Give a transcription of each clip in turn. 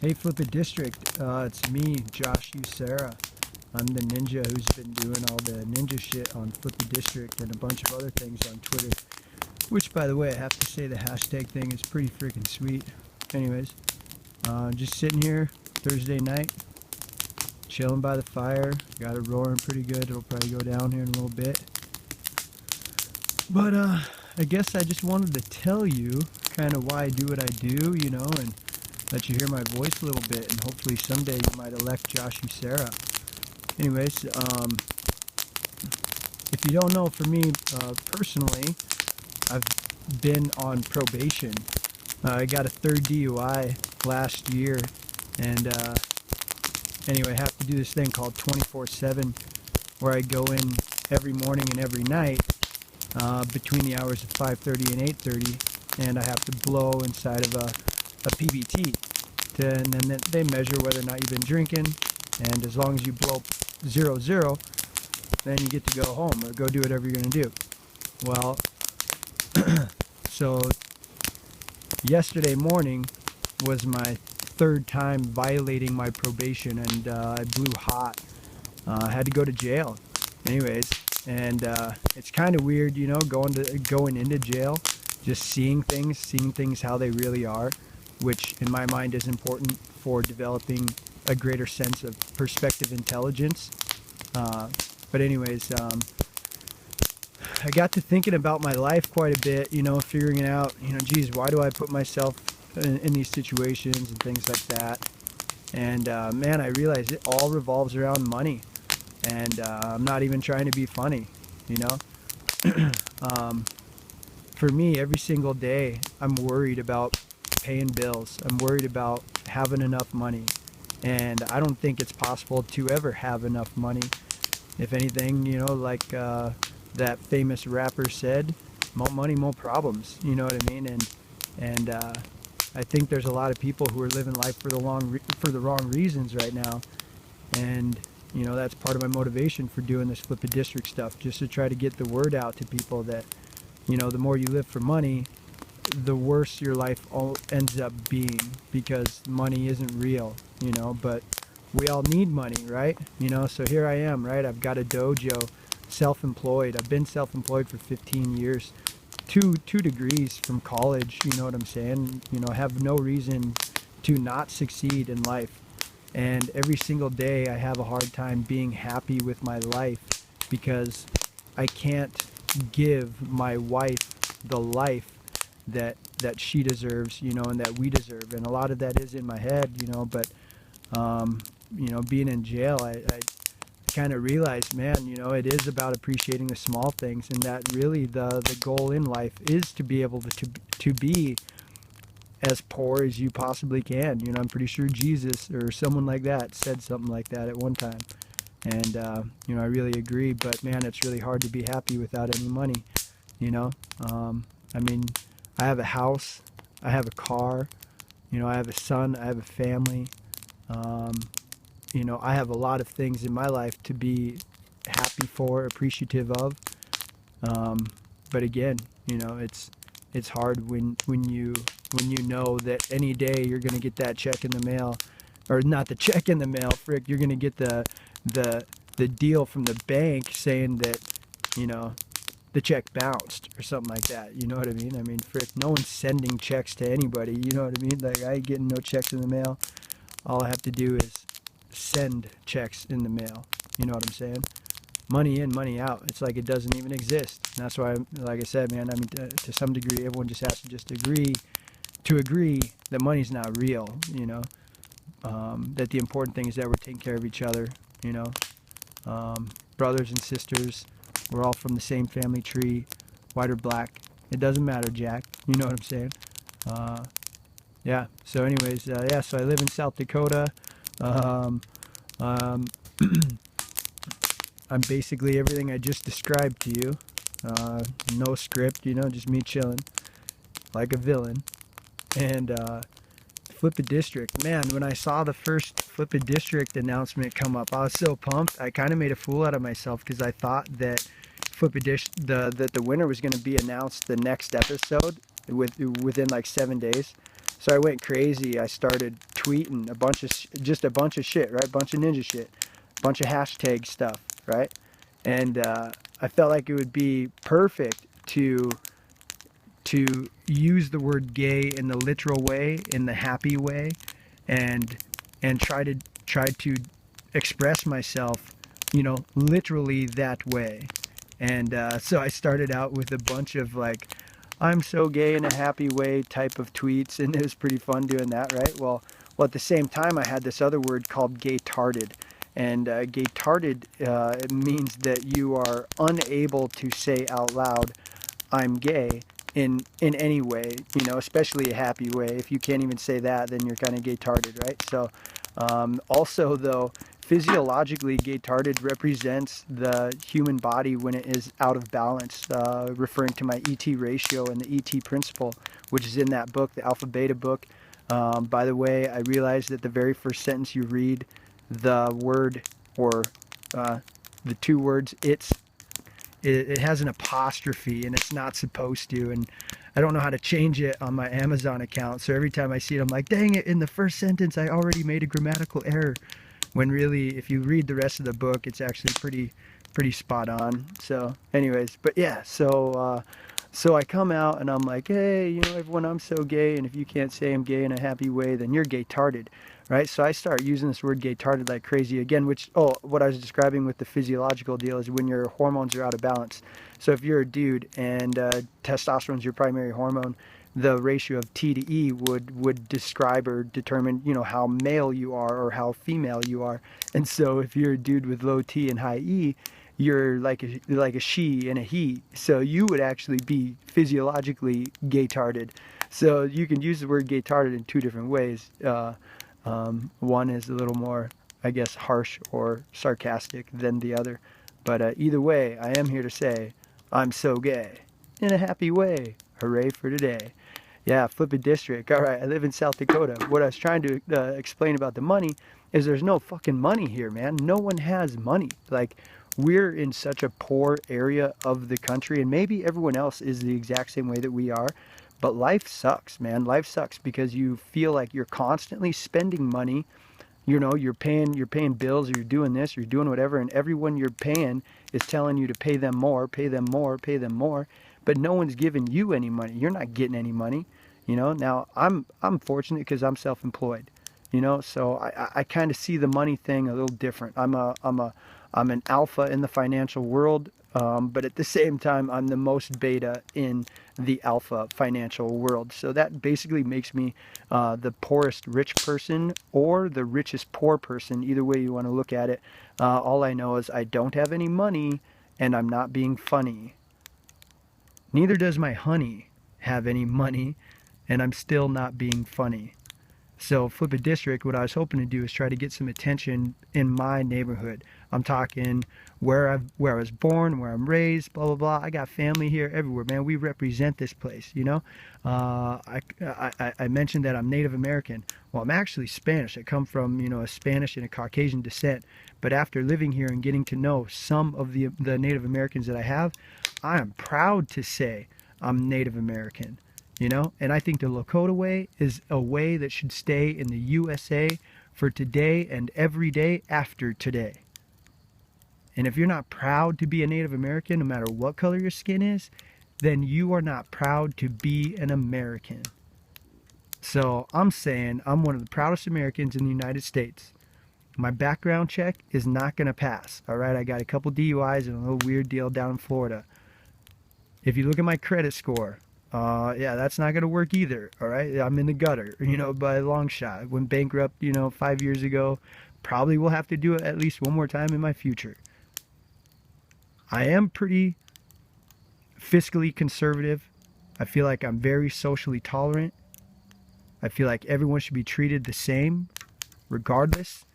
Hey, Flip It District, it's me, Josh Usera. I'm the ninja who's been doing all the ninja shit on Flip It District and a bunch of other things on Twitter. Which, by the way, I have to say the hashtag thing is pretty freaking sweet. Anyways, just sitting here Thursday night, chilling by the fire. Got it roaring pretty good. It'll probably go down here in a little bit. But I guess I just wanted to tell you kind of why I do what I do, you know, and let you hear my voice a little bit, and hopefully someday you might elect Josh Usera. Anyways, if you don't know, for me personally, I've been on probation. I got a third DUI last year, and anyway, I have to do this thing called 24/7, where I go in every morning and every night between the hours of 5:30 and 8:30, and I have to blow inside of a PBT. And then they measure whether or not you've been drinking, and as long as you blow 0, then you get to go home or go do whatever you're going to do. Well, so yesterday morning was my third time violating my probation, and I blew hot. I had to go to jail. Anyways, and it's kind of weird, you know, going into jail, just seeing things how they really are, which in my mind is important for developing a greater sense of perspective intelligence. But anyways, I got to thinking about my life quite a bit, you know, figuring out, you know, geez, why do I put myself in these situations and things like that. And man, I realized it all revolves around money. And I'm not even trying to be funny, you know. For me, every single day, I'm worried about paying bills. I'm worried about having enough money. And I don't think it's possible to ever have enough money. If anything, you know, like that famous rapper said, more money, more problems. You know what I mean? And I think there's a lot of people who are living life for the wrong reasons right now. And you know, that's part of my motivation for doing this Flip It District stuff, just to try to get the word out to people that, you know, the more you live for money, the worse your life all ends up being, because money isn't real, you know. But we all need money, right? You know, so here I am, right? I've got a dojo, self-employed. I've been self-employed for 15 years, two degrees from college, you know what I'm saying? You know, I have no reason to not succeed in life. And every single day I have a hard time being happy with my life, because I can't give my wife the life that she deserves, you know, and that we deserve. And a lot of that is in my head, you know. But you know, being in jail, I kind of realized, man, you know, it is about appreciating the small things, and that really the goal in life is to be able to be as poor as you possibly can. You know, I'm pretty sure Jesus or someone like that said something like that at one time. And you know, I really agree. But man, it's really hard to be happy without any money, you know. I mean, I have a house, I have a car, you know, I have a son, I have a family. You know, I have a lot of things in my life to be happy for, appreciative of. But again, you know, it's hard when you know that any day you're going to get that check in the mail, or not the check in the mail, frick, you're going to get the deal from the bank saying that, you know, the check bounced or something like that. You know what I mean? I mean, frick, no one's sending checks to anybody. You know what I mean? Like, I ain't getting no checks in the mail. All I have to do is send checks in the mail. You know what I'm saying? Money in, money out. It's like it doesn't even exist. And that's why, like I said, man, I mean, to some degree, everyone just has to just agree that money's not real, you know. That the important thing is that we're taking care of each other, you know. Brothers and sisters, we're all from the same family tree, white or black. It doesn't matter, Jack. You know what I'm saying? Yeah, so anyways, yeah, so I live in South Dakota. I'm basically everything I just described to you. No script, you know, just me chilling like a villain. And Flip It District, man, when I saw the first Flip It District announcement come up, I was so pumped. I kind of made a fool out of myself, because I thought that that the winner was going to be announced the next episode within like 7 days. So I went crazy. I started tweeting just a bunch of shit, right? Bunch of ninja shit, bunch of hashtag stuff, right? And I felt like it would be perfect to use the word gay in the literal way, in the happy way, and try to express myself, literally that way. And so I started out with a bunch of like, I'm so gay in a happy way type of tweets, and it was pretty fun doing that, right? Well, at the same time, I had this other word called gay-tarded. And gay-tarded it means that you are unable to say out loud, I'm gay, in any way, especially a happy way. If you can't even say that, then you're kind of gay-tarded, right? So also, though, physiologically, gay-tarded represents the human body when it is out of balance, referring to my ET ratio and the ET principle, which is in that book, the Alpha Beta book. By the way, I realized that the very first sentence you read, the word or the two words, it has an apostrophe, and it's not supposed to, and I don't know how to change it on my Amazon account, so every time I see it, I'm like, dang it, in the first sentence I already made a grammatical error, when really, if you read the rest of the book, it's actually pretty spot on. So anyways, but yeah, so I come out and I'm like, hey, everyone, I'm so gay, and if you can't say I'm gay in a happy way, then you're gay-tarded. Right, so I start using this word gay-tarded like crazy again, which, what I was describing with the physiological deal is when your hormones are out of balance. So if you're a dude and testosterone is your primary hormone, the ratio of T to E would describe or determine, how male you are or how female you are. And so if you're a dude with low T and high E, you're like a she and a he. So you would actually be physiologically gay-tarded. So you can use the word gay-tarded in two different ways. One is a little more, I guess, harsh or sarcastic than the other. But either way, I am here to say, I'm so gay. In a happy way. Hooray for today. Yeah, flip a district. All right, I live in South Dakota. What I was trying to explain about the money is there's no fucking money here, man. No one has money. Like, we're in such a poor area of the country, and maybe everyone else is the exact same way that we are. But life sucks, man. Life sucks because you feel like you're constantly spending money. You're paying bills, or you're doing this, or you're doing whatever, and everyone you're paying is telling you to pay them more, pay them more, pay them more. But no one's giving you any money. You're not getting any money. Now I'm fortunate because I'm self-employed. So I kind of see the money thing a little different. I'm an alpha in the financial world, but at the same time, I'm the most beta in the alpha financial world. So that basically makes me the poorest rich person or the richest poor person, either way you want to look at it. All I know is I don't have any money, and I'm not being funny. Neither does my honey have any money, and I'm still not being funny. So flip a district, what I was hoping to do is try to get some attention in my neighborhood. I'm talking where I was born, where I'm raised, blah, blah, blah. I got family here everywhere, man. We represent this place, I mentioned that I'm Native American. Well, I'm actually Spanish. I come from, a Spanish and a Caucasian descent. But after living here and getting to know some of the Native Americans that I have, I am proud to say I'm Native American. And I think the Lakota way is a way that should stay in the USA for today and every day after today. And if you're not proud to be a Native American, no matter what color your skin is, then you are not proud to be an American. So I'm saying I'm one of the proudest Americans in the United States. My background check is not going to pass. All right, I got a couple DUIs and a little weird deal down in Florida. If you look at my credit score, yeah, that's not going to work either, all right? I'm in the gutter, by a long shot. Went bankrupt, 5 years ago. Probably will have to do it at least one more time in my future. I am pretty fiscally conservative. I feel like I'm very socially tolerant. I feel like everyone should be treated the same, regardless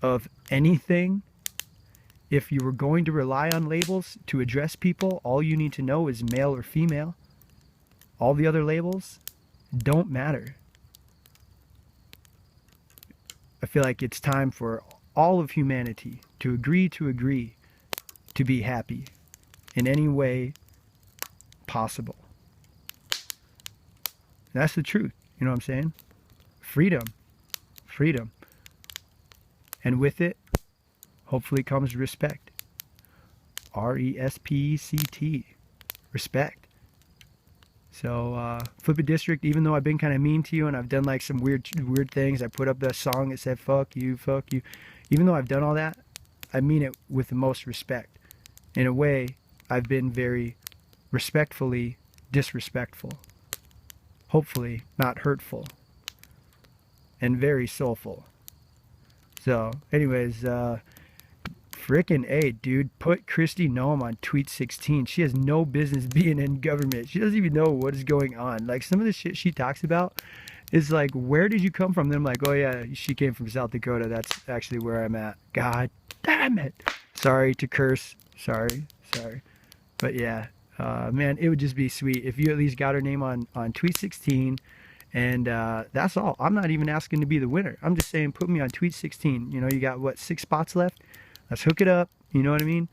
of anything. If you were going to rely on labels to address people, all you need to know is male or female. All the other labels don't matter. I feel like it's time for all of humanity to agree to be happy in any way possible. That's the truth. You know what I'm saying? Freedom. freedom. And with it, hopefully comes respect. RESPECT. Respect. So, Flip It District, even though I've been kind of mean to you and I've done like some weird things, I put up that song that said fuck you. Even though I've done all that, I mean it with the most respect. In a way, I've been very respectfully disrespectful. Hopefully not hurtful. And very soulful. So, anyways, frickin' A, dude, put Kristi Noem on tweet 16. She has no business being in government. She doesn't even know what is going on. Like, some of the shit she talks about is like, where did you come from? Then I'm like, oh yeah, she came from South Dakota. That's actually where I'm at. God damn it. Sorry to curse. Sorry. But yeah, man, it would just be sweet if you at least got her name on tweet 16. And that's all. I'm not even asking to be the winner. I'm just saying put me on tweet 16. You know, you got, what, 6 spots left? Let's hook it up. You know what I mean?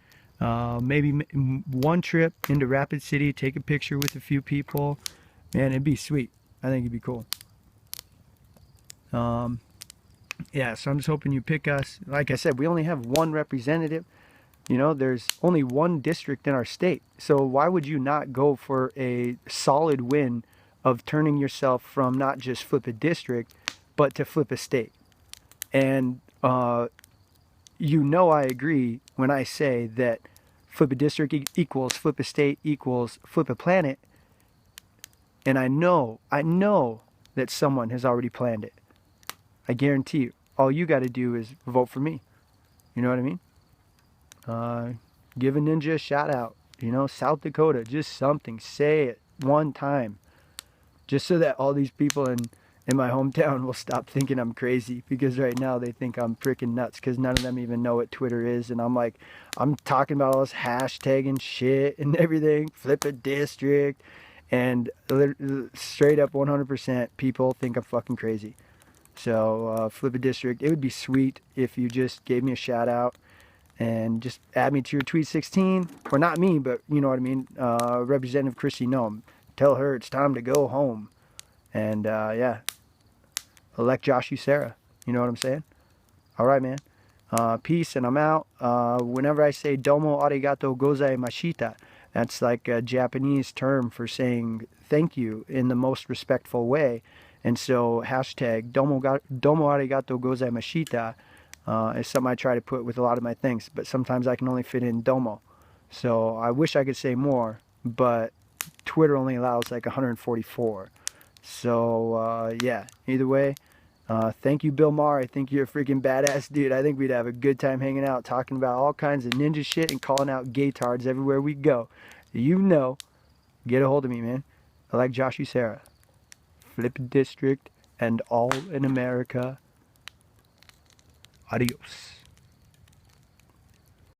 Maybe one trip into Rapid City, take a picture with a few people. Man, it'd be sweet. I think it'd be cool. Yeah, so I'm just hoping you pick us. Like I said, we only have one representative. You know, there's only one district in our state. So why would you not go for a solid win of turning yourself from not just flip a district, but to flip a state? And you know I agree when I say that flip a district equals flip a state equals flip a planet. And I know that someone has already planned it. I guarantee you. All you got to do is vote for me. You know what I mean? Give a ninja a shout out. You know, South Dakota, just something. Say it one time. Just so that all these people in my hometown will stop thinking I'm crazy. Because right now they think I'm freaking nuts. Because none of them even know what Twitter is. And I'm like, I'm talking about all this hashtagging shit and everything. Flip a district. And straight up 100% people think I'm fucking crazy. So, flip a district. It would be sweet if you just gave me a shout out and just add me to your tweet 16. Or not me, but you know what I mean. Representative Kristi Noem. Tell her it's time to go home. And, yeah. Elect Josh Usera. You know what I'm saying? Alright, man. Peace, and I'm out. Whenever I say domo arigato gozaimashita, that's like a Japanese term for saying thank you in the most respectful way. And so hashtag domo arigato gozaimashita is something I try to put with a lot of my things. But sometimes I can only fit in domo. So I wish I could say more, but Twitter only allows like 144. So yeah, either way, thank you, Bill Maher. I think you're a freaking badass dude. I think we'd have a good time hanging out, talking about all kinds of ninja shit and calling out gaytards everywhere we go. You know, get a hold of me, man. I like Josh Usera. Flip District and all in America. Adios.